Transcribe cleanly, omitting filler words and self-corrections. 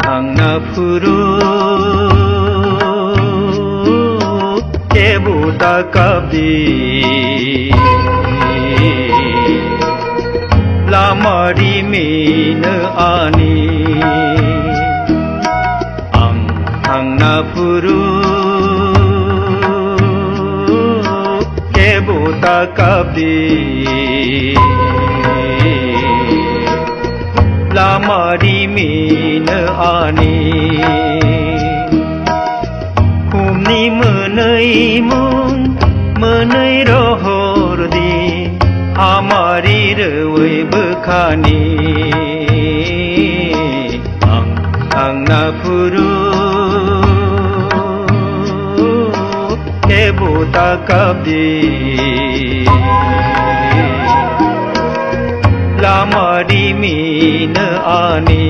angna puru kebuta kabdi lamari mina ani angna puru kebuta kabdi lamari mina ani humni menai mun menai rohor di amari rewai bekhani angna puru kebuta kabdi lamari mina ani